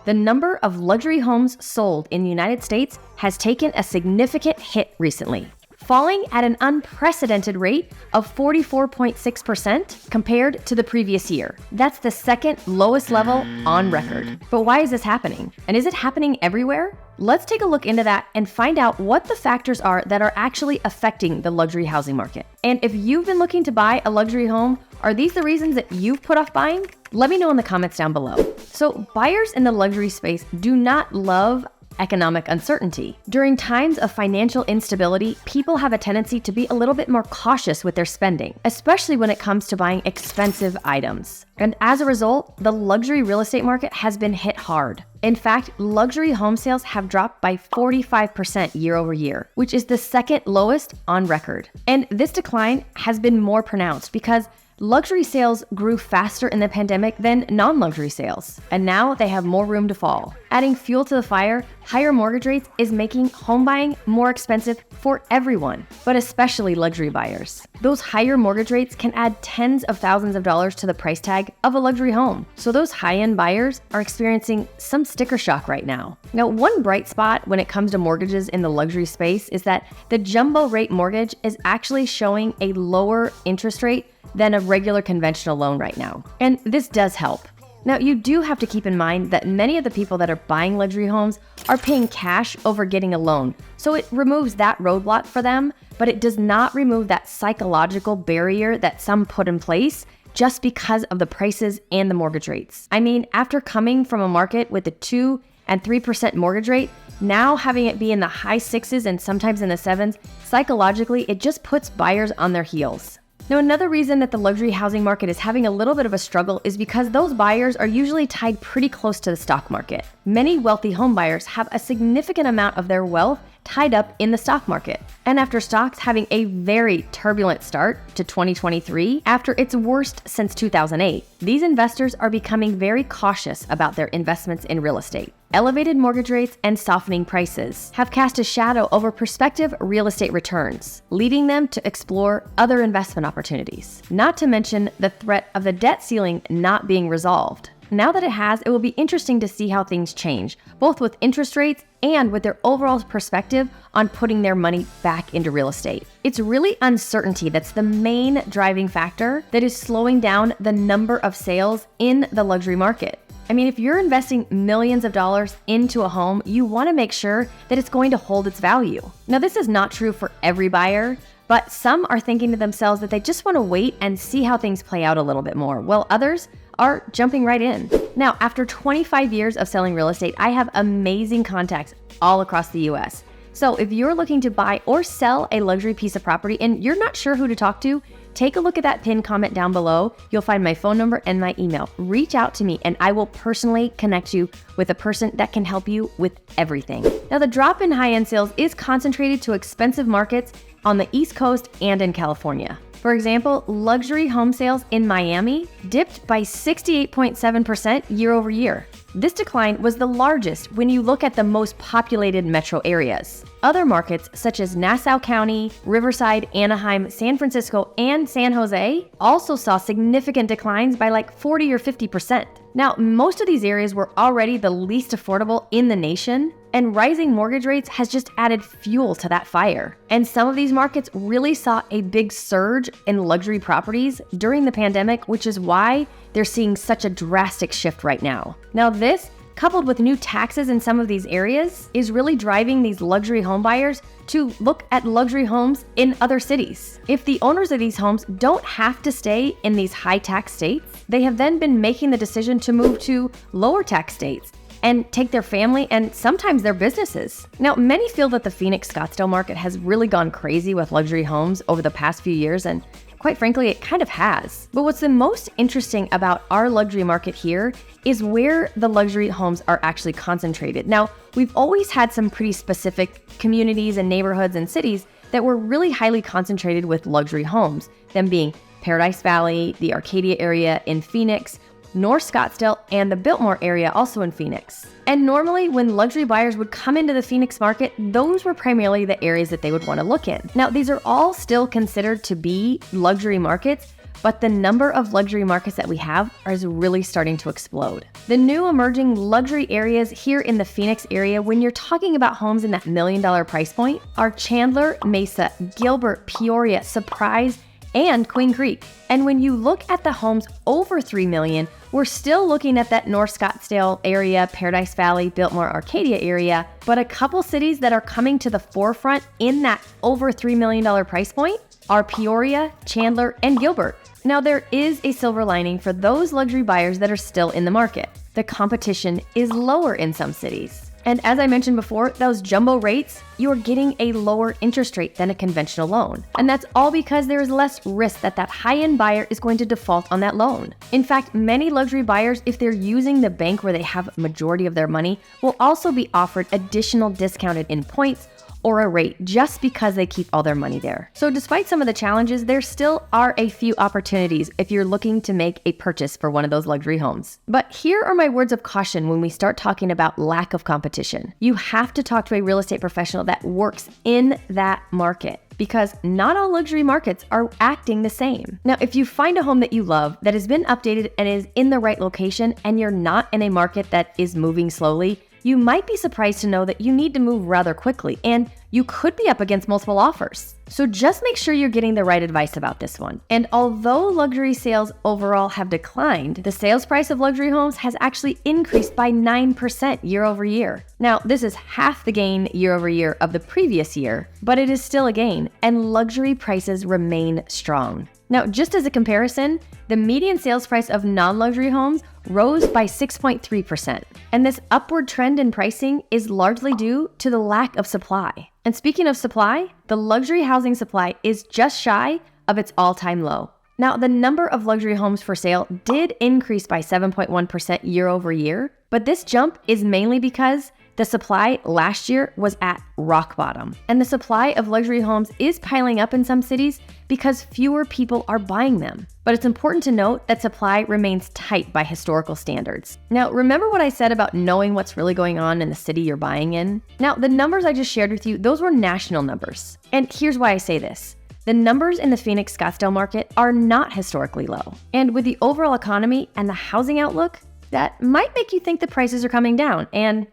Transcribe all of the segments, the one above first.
The number of luxury homes sold in the United States has taken a significant hit recently, falling at an unprecedented rate of 44.6% compared to the previous year. That's the second lowest level on record. But why is this happening? And is it happening everywhere? Let's take a look into that and find out what the factors are that are actually affecting the luxury housing market. And if you've been looking to buy a luxury home, are these the reasons that you've put off buying? Let me know in the comments down below. So buyers in the luxury space do not love economic uncertainty. During times of financial instability, people have a tendency to be a little bit more cautious with their spending, especially when it comes to buying expensive items. And as a result, the luxury real estate market has been hit hard. In fact, luxury home sales have dropped by 45% year over year, which is the second lowest on record. And this decline has been more pronounced because luxury sales grew faster in the pandemic than non-luxury sales, and now they have more room to fall. Adding fuel to the fire, higher mortgage rates is making home buying more expensive for everyone, but especially luxury buyers. Those higher mortgage rates can add tens of thousands of dollars to the price tag of a luxury home. So those high-end buyers are experiencing some sticker shock right now. Now, one bright spot when it comes to mortgages in the luxury space is that the jumbo rate mortgage is actually showing a lower interest rate than a regular conventional loan right now. And this does help. Now, you do have to keep in mind that many of the people that are buying luxury homes are paying cash over getting a loan. So it removes that roadblock for them, but it does not remove that psychological barrier that some put in place just because of the prices and the mortgage rates. I mean, after coming from a market with a 2 and 3% mortgage rate, now having it be in the high 6s and sometimes in the 7s, psychologically, it just puts buyers on their heels. Now, another reason that the luxury housing market is having a little bit of a struggle is because those buyers are usually tied pretty close to the stock market. Many wealthy home buyers have a significant amount of their wealth tied up in the stock market. And after stocks having a very turbulent start to 2023, after its worst since 2008, these investors are becoming very cautious about their investments in real estate. Elevated mortgage rates and softening prices have cast a shadow over prospective real estate returns, leading them to explore other investment opportunities, not to mention the threat of the debt ceiling not being resolved. Now that it has, it will be interesting to see how things change, both with interest rates and with their overall perspective on putting their money back into real estate. It's really uncertainty that's the main driving factor that is slowing down the number of sales in the luxury market. I mean, if you're investing millions of dollars into a home, you want to make sure that it's going to hold its value. Now, this is not true for every buyer, but some are thinking to themselves that they just want to wait and see how things play out a little bit more, while others are jumping right in. Now, after 25 years of selling real estate, I have amazing contacts all across the US. So if you're looking to buy or sell a luxury piece of property and you're not sure who to talk to, take a look at that pinned comment down below. You'll find my phone number and my email. Reach out to me and I will personally connect you with a person that can help you with everything. Now, the drop in high-end sales is concentrated to expensive markets on the East Coast and in California. For example, luxury home sales in Miami dipped by 68.7% year over year. This decline was the largest when you look at the most populated metro areas. Other markets such as Nassau County, Riverside, Anaheim, San Francisco, and San Jose also saw significant declines by like 40 or 50%. Now, most of these areas were already the least affordable in the nation, and rising mortgage rates has just added fuel to that fire. And some of these markets really saw a big surge in luxury properties during the pandemic, which is why they're seeing such a drastic shift right now. Now, this, coupled with new taxes in some of these areas, is really driving these luxury home buyers to look at luxury homes in other cities. If the owners of these homes don't have to stay in these high tax states, they have then been making the decision to move to lower tax states and take their family and sometimes their businesses. Now, many feel that the Phoenix Scottsdale market has really gone crazy with luxury homes over the past few years, and quite frankly, it kind of has. But what's the most interesting about our luxury market here is where the luxury homes are actually concentrated. Now, we've always had some pretty specific communities and neighborhoods and cities that were really highly concentrated with luxury homes, them being Paradise Valley, the Arcadia area in Phoenix, North Scottsdale, and the Biltmore area also in Phoenix. And normally when luxury buyers would come into the Phoenix market, those were primarily the areas that they would want to look in. Now, these are all still considered to be luxury markets, but the number of luxury markets that we have is really starting to explode. The new emerging luxury areas here in the Phoenix area, when you're talking about homes in that $1 million price point, are Chandler, Mesa, Gilbert, Peoria, Surprise, and Queen Creek. And when you look at the homes over $3 million, we're still looking at that North Scottsdale area, Paradise Valley, Biltmore, Arcadia area, but a couple cities that are coming to the forefront in that over $3 million price point are Peoria, Chandler, and Gilbert. Now, there is a silver lining for those luxury buyers that are still in the market. The competition is lower in some cities. And as I mentioned before, those jumbo rates, you're getting a lower interest rate than a conventional loan. And that's all because there is less risk that that high-end buyer is going to default on that loan. In fact, many luxury buyers, if they're using the bank where they have a majority of their money, will also be offered additional discounted in points or a rate just because they keep all their money there. So despite some of the challenges, there still are a few opportunities if you're looking to make a purchase for one of those luxury homes. But here are my words of caution when we start talking about lack of competition. You have to talk to a real estate professional that works in that market, because not all luxury markets are acting the same. Now, if you find a home that you love, that has been updated and is in the right location, and you're not in a market that is moving slowly, you might be surprised to know that you need to move rather quickly, and you could be up against multiple offers. So just make sure you're getting the right advice about this one. And although luxury sales overall have declined, the sales price of luxury homes has actually increased by 9% year over year. Now, this is half the gain year over year of the previous year, but it is still a gain, and luxury prices remain strong. Now, just as a comparison, the median sales price of non-luxury homes rose by 6.3%. And this upward trend in pricing is largely due to the lack of supply. And speaking of supply, the luxury housing supply is just shy of its all-time low. Now, the number of luxury homes for sale did increase by 7.1% year over year, but this jump is mainly because the supply last year was at rock bottom. And the supply of luxury homes is piling up in some cities because fewer people are buying them. But it's important to note that supply remains tight by historical standards. Now, remember what I said about knowing what's really going on in the city you're buying in? Now, the numbers I just shared with you, those were national numbers. And here's why I say this. The numbers in the Phoenix Scottsdale market are not historically low. And with the overall economy and the housing outlook, that might make you think the prices are coming down, and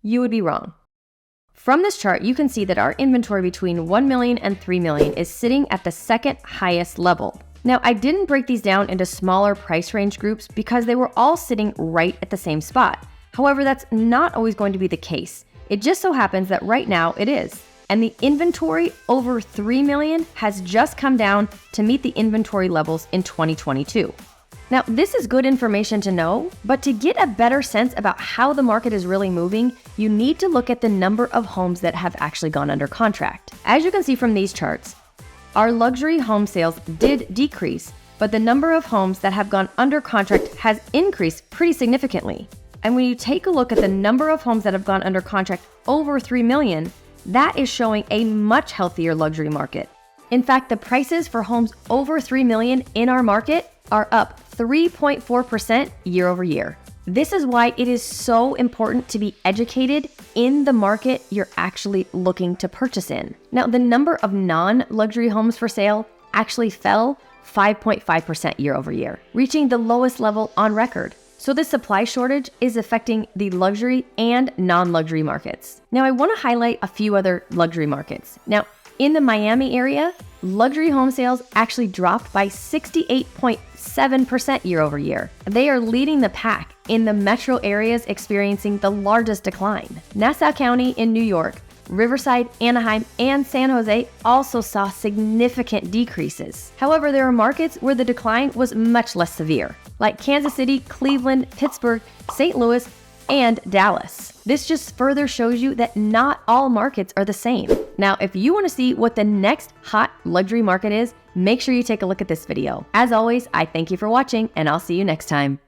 you would be wrong. From this chart, you can see that our inventory between 1 million and 3 million is sitting at the second highest level. Now, I didn't break these down into smaller price range groups because they were all sitting right at the same spot. However, that's not always going to be the case. It just so happens that right now it is. And the inventory over 3 million has just come down to meet the inventory levels in 2022. Now, this is good information to know, but to get a better sense about how the market is really moving, you need to look at the number of homes that have actually gone under contract. As you can see from these charts, our luxury home sales did decrease, but the number of homes that have gone under contract has increased pretty significantly. And when you take a look at the number of homes that have gone under contract over 3 million, that is showing a much healthier luxury market. In fact, the prices for homes over 3 million in our market are up 3.4% year over year. This is why it is so important to be educated in the market you're actually looking to purchase in. Now, the number of non-luxury homes for sale actually fell 5.5% year over year, reaching the lowest level on record. So this supply shortage is affecting the luxury and non-luxury markets. Now, I want to highlight a few other luxury markets. Now, in the Miami area, luxury home sales actually dropped by 68.7% year over year. They are leading the pack in the metro areas experiencing the largest decline. Nassau County in New York, Riverside, Anaheim, and San Jose also saw significant decreases. However, there are markets where the decline was much less severe, like Kansas City, Cleveland, Pittsburgh, St. Louis, and Dallas. This just further shows you that not all markets are the same. Now, if you want to see what the next hot luxury market is, make sure you take a look at this video. As always, I thank you for watching, and I'll see you next time.